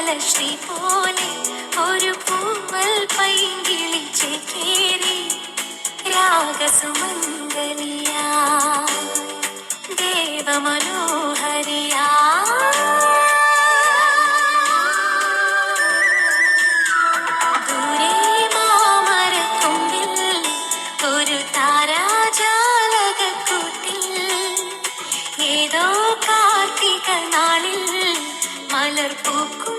ശ്രീ പോലെ ഒരു പൂവൽ പൈങ്കിളി ചേക്കേറി രാഗസുമംഗലിയാ ദേവമനോഹരിയാ ദൂരെ മാമരക്കൊമ്പിൽ ഒരു താരാജാലകക്കൂട്ടിൽ ഏതോ കാർത്തിക നാളിൽ മലർ പൂക്കും